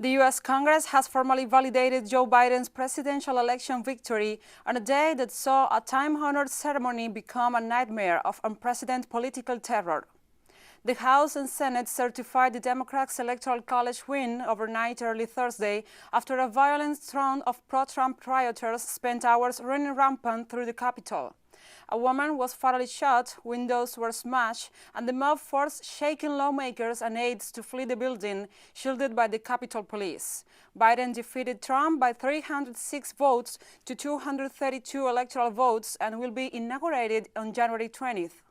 The U.S. Congress has formally validated Joe Biden's presidential election victory on a day that saw a time-honored ceremony become a nightmare of unprecedented political terror. The House and Senate certified the Democrats' Electoral College win overnight early Thursday after a violent throng of pro-Trump rioters spent hours running rampant through the Capitol. A woman was fatally shot, windows were smashed, and the mob forced shaken lawmakers and aides to flee the building, shielded by the Capitol Police. Biden defeated Trump by 306 votes to 232 electoral votes and will be inaugurated on January 20th.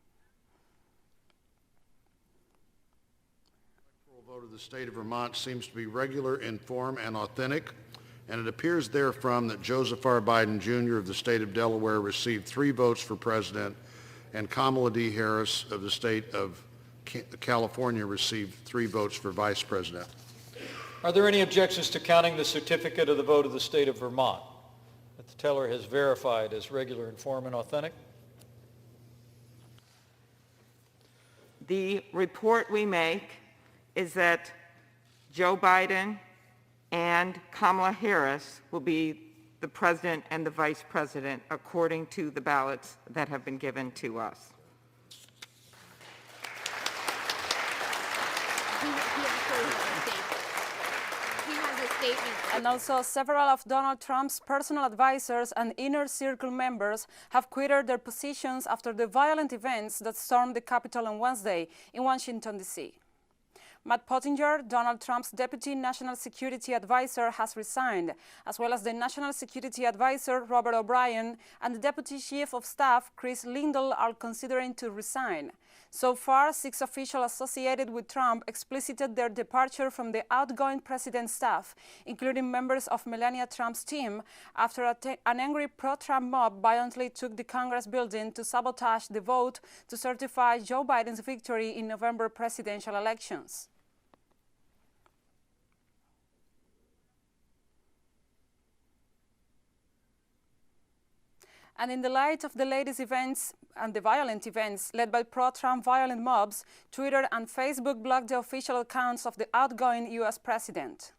The electoral vote of the state of Vermont seems to be regular in form and authentic, and it appears therefrom that Joseph R. Biden, Jr. of the state of Delaware received 3 votes for president, and Kamala D. Harris of the state of California received 3 votes for vice president. Are there any objections to counting the certificate of the vote of the state of Vermont that the teller has verified as regular in form and authentic? The report we make is that Joe Biden and Kamala Harris will be the president and the vice president according to the ballots that have been given to us. And also, several of Donald Trump's personal advisors and inner circle members have quitted their positions after the violent events that stormed the Capitol on Wednesday in Washington, D.C. Matt Pottinger, Donald Trump's deputy national security advisor, has resigned, as well as the national security advisor, Robert O'Brien, and the deputy chief of staff, Chris Lindahl, are considering to resign. So far, 6 officials associated with Trump explicited their departure from the outgoing president's staff, including members of Melania Trump's team, after an angry pro-Trump mob violently took the Congress building to sabotage the vote to certify Joe Biden's victory in November presidential elections. And in the light of the latest events and the violent events led by pro-Trump violent mobs, Twitter and Facebook blocked the official accounts of the outgoing U.S. president.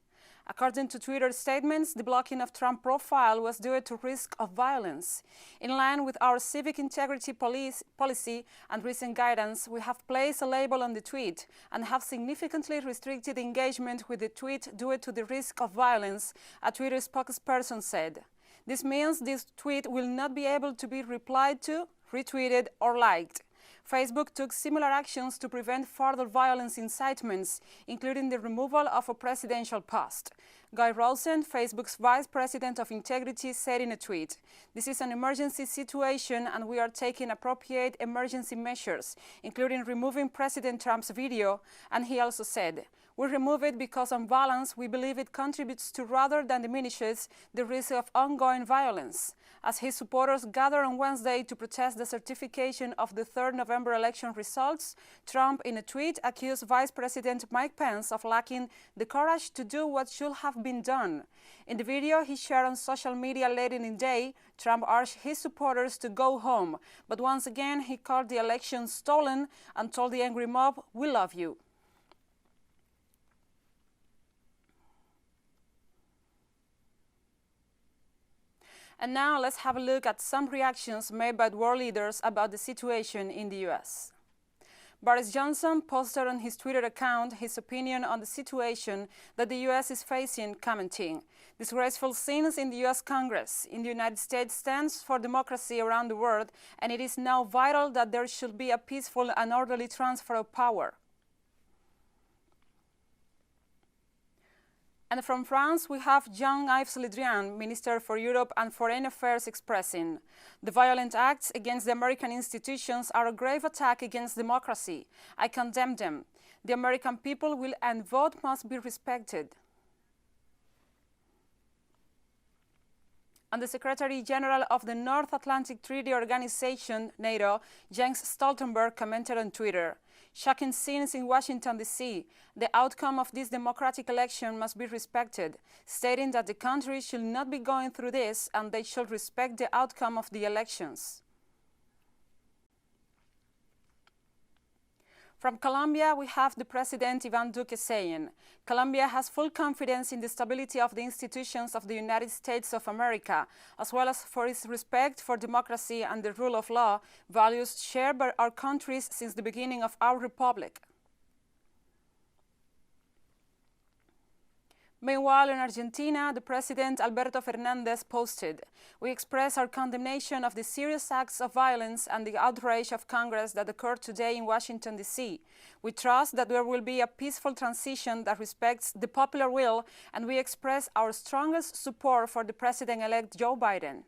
According to Twitter statements, the blocking of Trump profile was due to risk of violence. In line with our civic integrity policy and recent guidance, we have placed a label on the tweet and have significantly restricted engagement with the tweet due to the risk of violence, a Twitter spokesperson said. This means this tweet will not be able to be replied to, retweeted, or liked. Facebook took similar actions to prevent further violence incitements, including the removal of a presidential post. Guy Rosen, Facebook's vice president of integrity, said in a tweet, "This is an emergency situation and we are taking appropriate emergency measures, including removing President Trump's video." And he also said, "We remove it because on balance, we believe it contributes to rather than diminishes the risk of ongoing violence." As his supporters gathered on Wednesday to protest the certification of the 3rd November election results, Trump, in a tweet, accused Vice President Mike Pence of lacking the courage to do what should have been done. In the video he shared on social media later in the day, Trump urged his supporters to go home, but once again he called the election stolen and told the angry mob, "We love you." And now let's have a look at some reactions made by world leaders about the situation in the U.S. Boris Johnson posted on his Twitter account his opinion on the situation that the U.S. is facing, commenting, "Disgraceful scenes in the U.S. Congress. In the United States stands for democracy around the world, and it is now vital that there should be a peaceful and orderly transfer of power." And from France, we have Jean-Yves Le Drian, Minister for Europe and Foreign Affairs, expressing, "The violent acts against the American institutions are a grave attack against democracy. I condemn them. The American people will and vote must be respected." And the Secretary General of the North Atlantic Treaty Organization, NATO, Jens Stoltenberg, commented on Twitter, "Shocking scenes in Washington, D.C. The outcome of this democratic election must be respected," stating that the country should not be going through this and they should respect the outcome of the elections. From Colombia, we have the President Iván Duque saying, Colombia has full confidence in the stability of the institutions of the United States of America, as well as for its respect for democracy and the rule of law, values shared by our countries since the beginning of our republic. Meanwhile, in Argentina, the President Alberto Fernández posted, "We express our condemnation of the serious acts of violence and the outrage of Congress that occurred today in Washington, D.C. We trust that there will be a peaceful transition that respects the popular will, and we express our strongest support for the President-elect Joe Biden."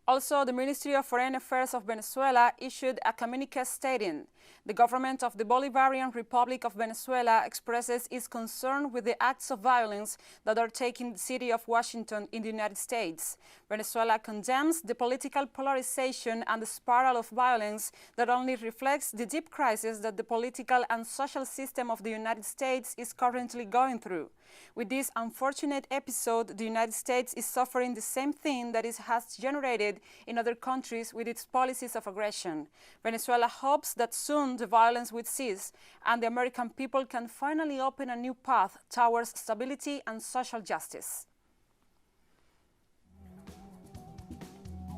Also, the Ministry of Foreign Affairs of Venezuela issued a communique stating, "The government of the Bolivarian Republic of Venezuela expresses its concern with the acts of violence that are taking the city of Washington in the United States. Venezuela condemns the political polarization and the spiral of violence that only reflects the deep crisis that the political and social system of the United States is currently going through. With this unfortunate episode, the United States is suffering the same thing that it has generated in other countries with its policies of aggression. Venezuela hopes that soon the violence will cease and the American people can finally open a new path towards stability and social justice."